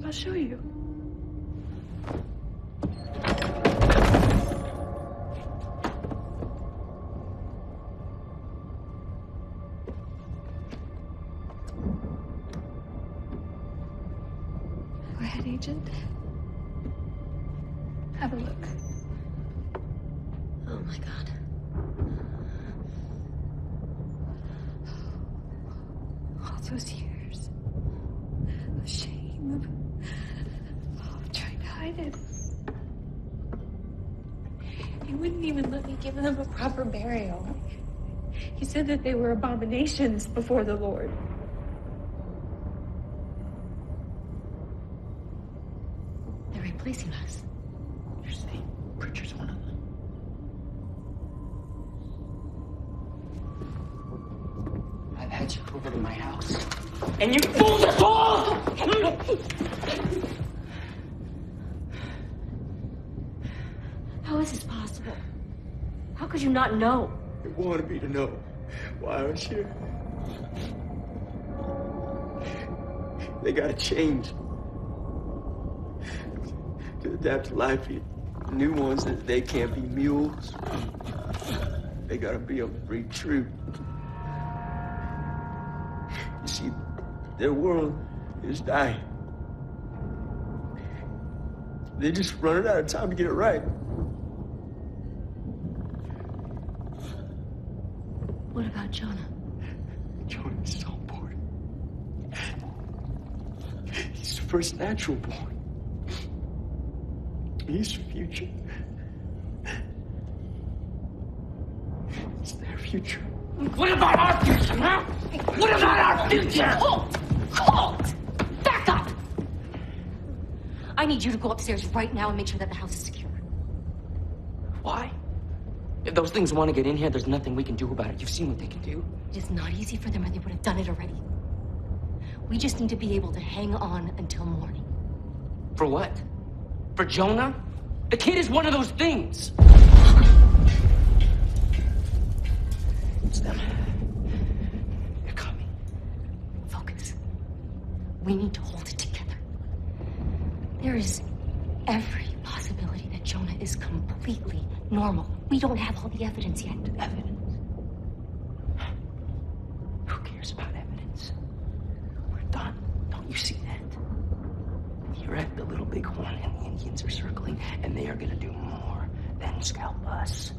I'll show you. Agent. Have a look.
Oh my God.
All those years of shame, of trying to hide it. He wouldn't even let me give them a proper burial. He said that they were abominations before the Lord.
They're replacing us.
You're saying Pritchard's one of them? I've had you over to my house, and you fooled us all!
How is this possible? How could you not know?
They wanted me to know why I was here. They gotta change. To adapt to life, new ones, that they can't be mules. They gotta be able to breathe true. You see, their world is dying. They're just running out of time to get it right.
What about Jonah?
Jonah's so important. He's the first natural born. He's the future. It's their future.
What about our future, huh? What about our future?
Halt! Halt! Back up! I need you to go upstairs right now and make sure that the house is secure.
Why? If those things want to get in here, there's nothing we can do about it. You've seen what they can do.
It is not easy for them, or they would have done it already. We just need to be able to hang on until morning.
For what? For Jonah? The kid is one of those things. It's them. They're coming.
Focus. We need to hold it together. There is every possibility that Jonah is completely normal. We don't have all the evidence yet.
Evidence? Who cares about evidence? We're done. Don't you see that? You're at the Little Bighorn and the Indians are circling, and they are gonna do more than scalp us.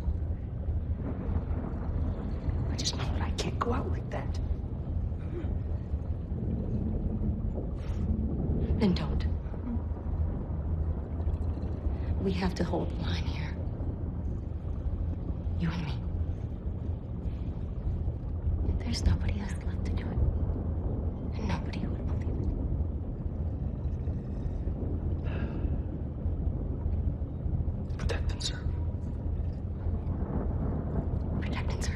I just know that I can't go out like that.
Then don't. We have to hold the line here. You and me. There's nobody else left to do it. And nobody would believe it.
Protect and serve.
Protect and serve.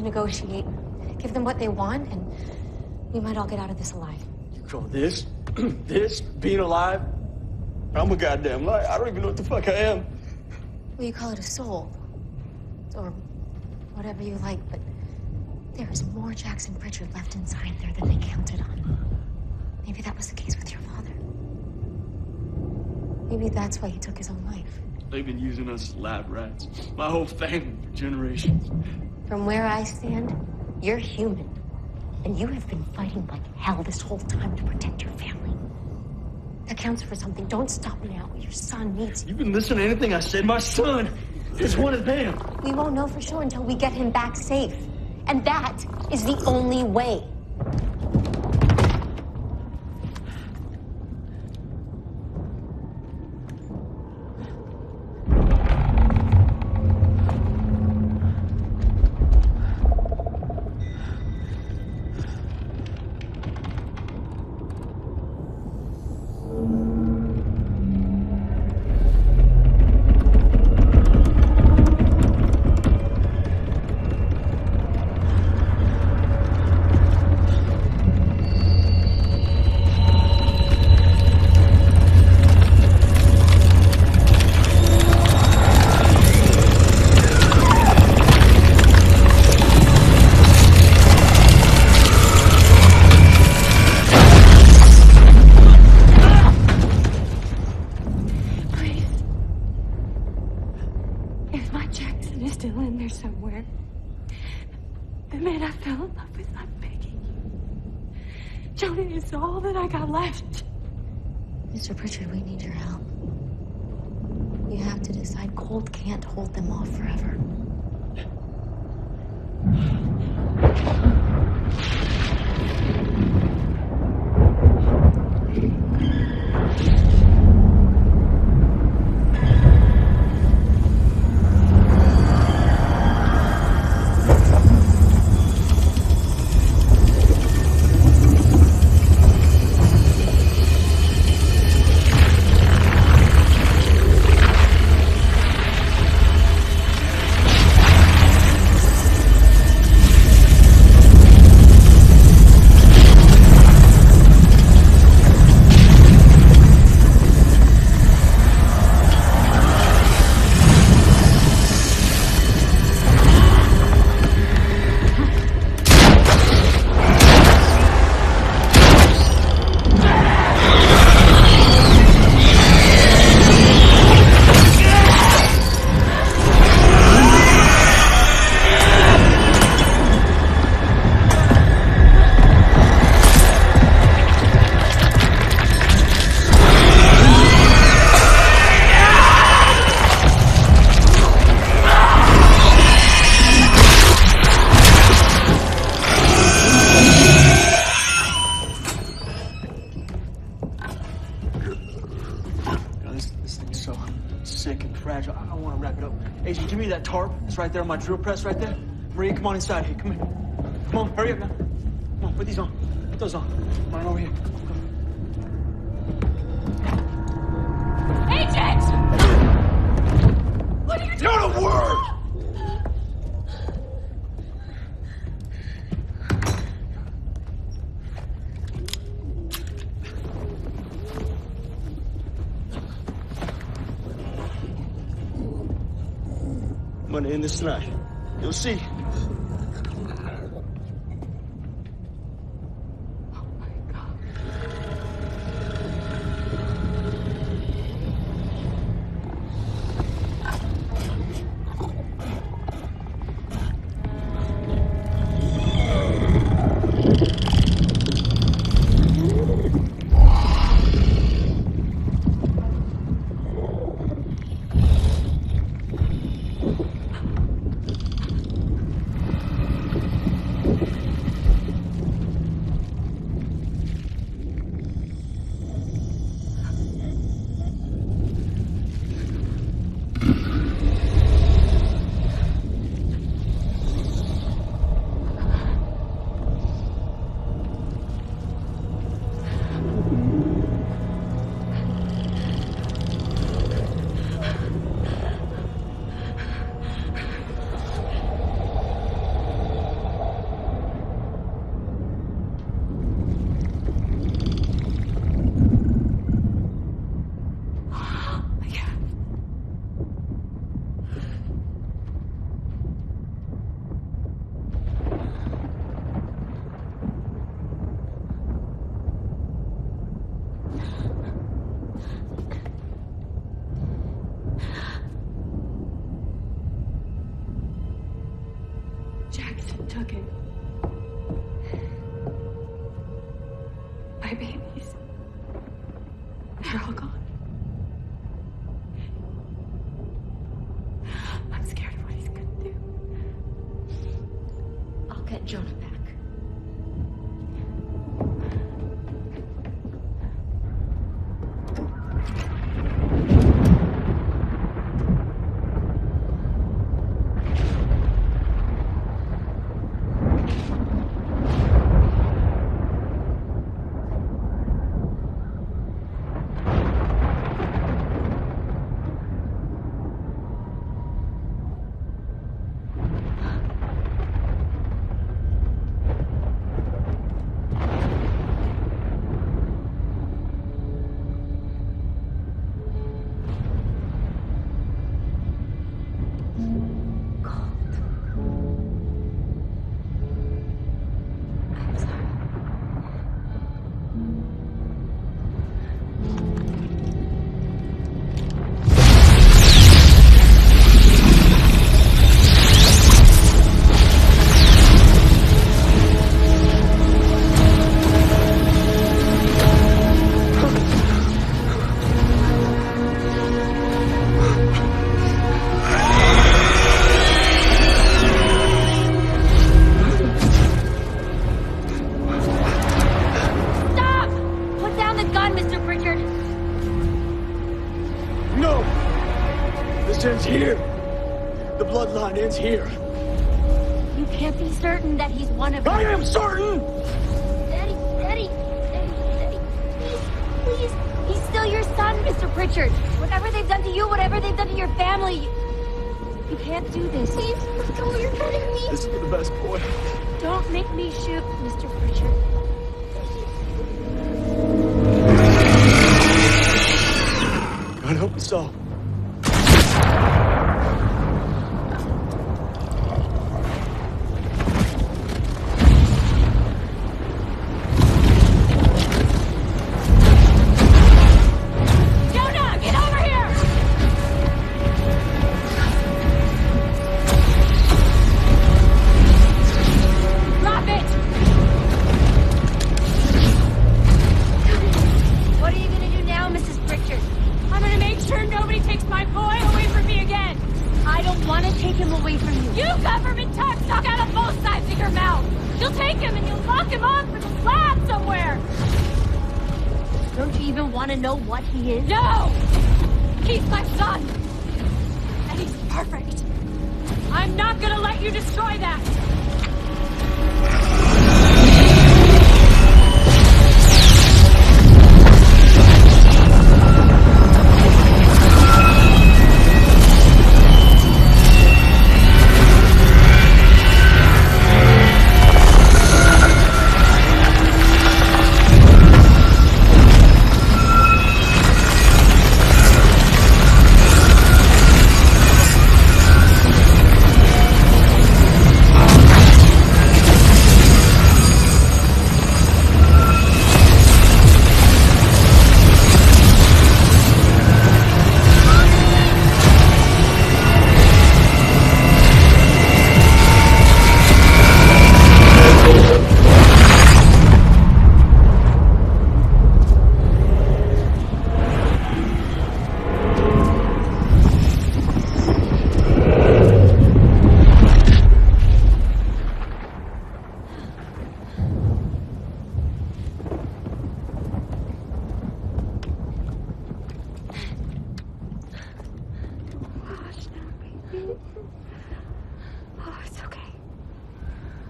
Negotiate. Give them what they want, and we might all get out of this alive.
You call this? This? Being alive? I'm a goddamn liar. I don't even know what the fuck I am.
Well, you call it a soul. Or whatever you like, but there is more Jackson Pritchard left inside there than they counted on. Maybe that was the case with your father. Maybe that's why he took his own life.
They've been using us as lab rats. My whole family for generations.
From where I stand, you're human. And you have been fighting like hell this whole time to protect your family. That counts for something. Don't stop now. Your son needs you.
You've been listening to anything I said. My son is one of them.
We won't know for sure until we get him back safe. And that is the only way.
Jonah is all that I got left.
Mr. Pritchard, we need your help. You have to decide Colt can't hold them off forever.
Agent, give me that tarp. It's right there on my drill press right there. Maria, come on inside. Hey, come here. Come on, hurry up now. Come on, put these on. Put those on. Come on over here.
Agent! What are you doing?
Not a word!
I'm gonna end this tonight. You'll see.
Took it. My babies. They're all gone. I'm scared of what he's gonna do.
I'll get Jonah back.
ends here. The bloodline ends here.
You can't be certain that he's one of them.
I am certain!
Daddy. Please. He's still your son, Mr. Pritchard. Whatever they've done to you, whatever they've done to your family, you can't do this. Please, let go. You're hurting me.
This is for the best boy.
Don't make me shoot, Mr. Pritchard.
God help us all.
Know what he is?
No! He's my son! And he's perfect! I'm not gonna let you destroy that!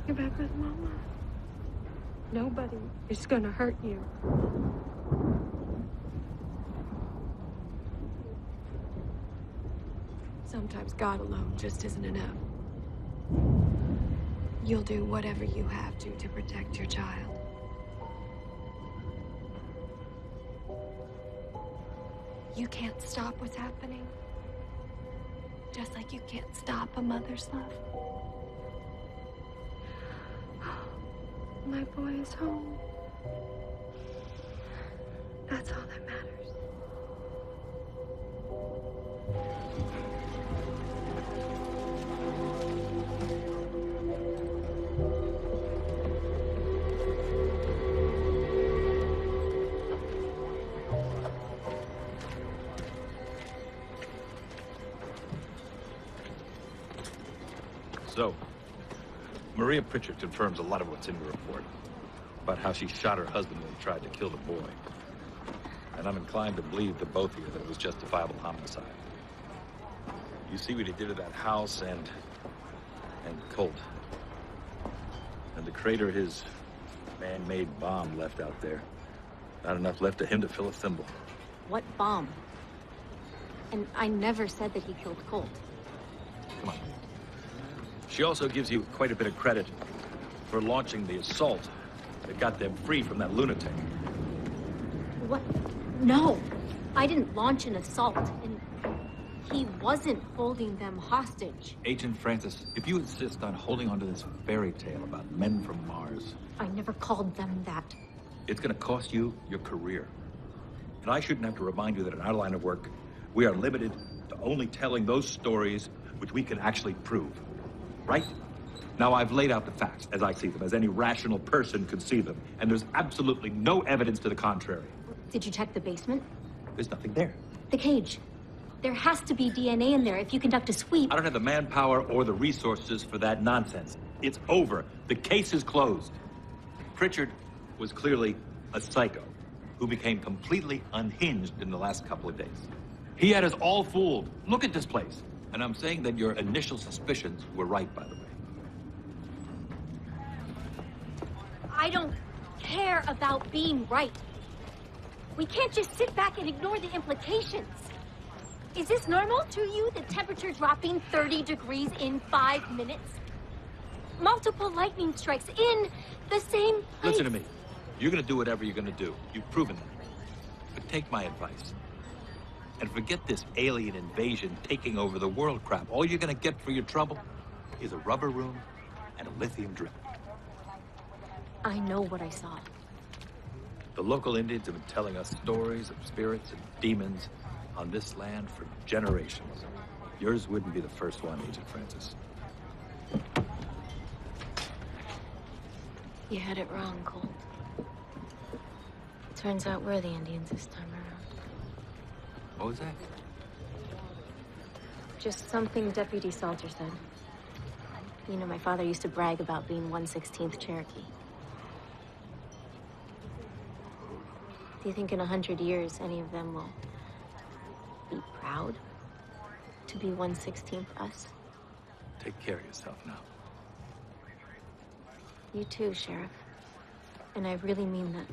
You're back with Mama. Nobody is gonna hurt you. Sometimes God alone just isn't enough. You'll do whatever you have to protect your child. You can't stop what's happening. Just like you can't stop a mother's love. My boy is home. That's all that matters.
So, Maria Pritchard confirms a lot of what's in the report about how she shot her husband when he tried to kill the boy. And I'm inclined to believe the both of you that it was justifiable homicide. You see what he did to that house and Colt. And the crater his man-made bomb left out there. Not enough left of him to fill a thimble.
What bomb? And I never said that he killed Colt.
Come on. She also gives you quite a bit of credit for launching the assault that got them free from that lunatic.
What? No. I didn't launch an assault, and he wasn't holding them hostage.
Agent Francis, if you insist on holding onto this fairy tale about men from Mars...
I never called them that.
It's gonna cost you your career. And I shouldn't have to remind you that in our line of work, we are limited to only telling those stories which we can actually prove. Right? Now, I've laid out the facts as I see them, as any rational person could see them, and there's absolutely no evidence to the contrary.
Did you check the basement?
There's nothing there.
The cage. There has to be DNA in there if you conduct a sweep.
I don't have the manpower or the resources for that nonsense. It's over. The case is closed. Pritchard was clearly a psycho who became completely unhinged in the last couple of days. He had us all fooled. Look at this place. And I'm saying that your initial suspicions were right, by the way.
I don't care about being right. We can't just sit back and ignore the implications. Is this normal to you, the temperature dropping 30 degrees in 5 minutes? Multiple lightning strikes in the same place.
Listen to me. You're gonna do whatever you're gonna do. You've proven that. But take my advice. And forget this alien invasion taking over the world crap. All you're gonna get for your trouble is a rubber room and a lithium drip.
I know what I saw.
The local Indians have been telling us stories of spirits and demons on this land for generations. Yours wouldn't be the first one, Agent Francis.
You had it wrong, Colt. Turns out we're the Indians this time around.
What was that?
Just something Deputy Salter said. You know, my father used to brag about being 1/16th Cherokee. Do you think in 100 years any of them will be proud to be 1/16th us?
Take care of yourself now.
You too, Sheriff. And I really mean that.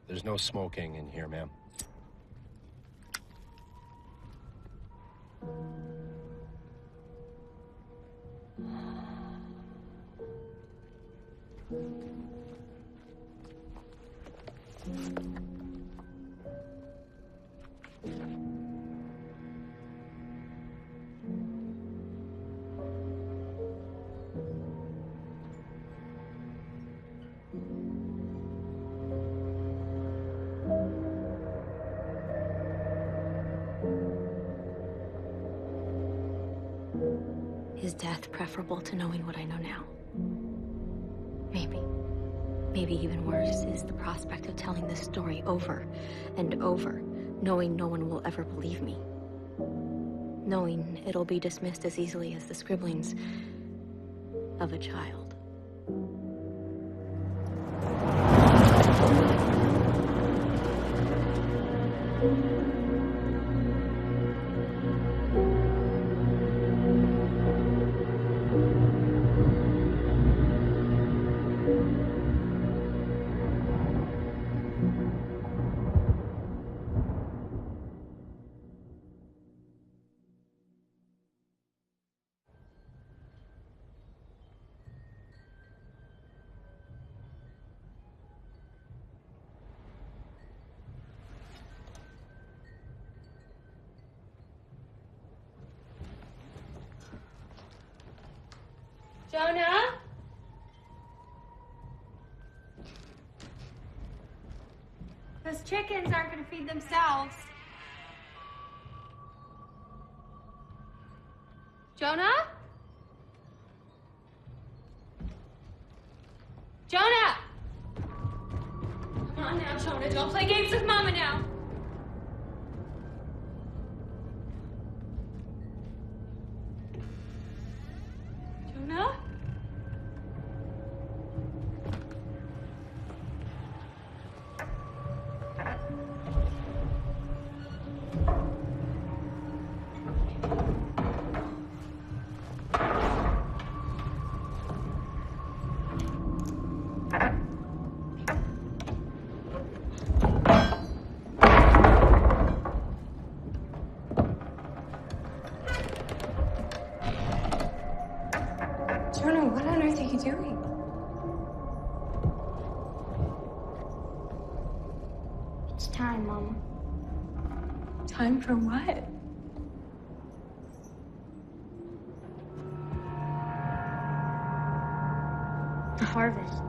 There's no smoking in here, ma'am.
Is death preferable to knowing what I know now? Maybe. Maybe even worse is the prospect of telling this story over and over, knowing no one will ever believe me. Knowing it'll be dismissed as easily as the scribblings of a child.
Jonah? Those chickens aren't going to feed themselves. Jonah? Jonah! Come on now, Jonah. Don't play games with Mama now. Jonah? Jonah, what on earth are you doing?
It's time, Mama.
Time for what?
The harvest.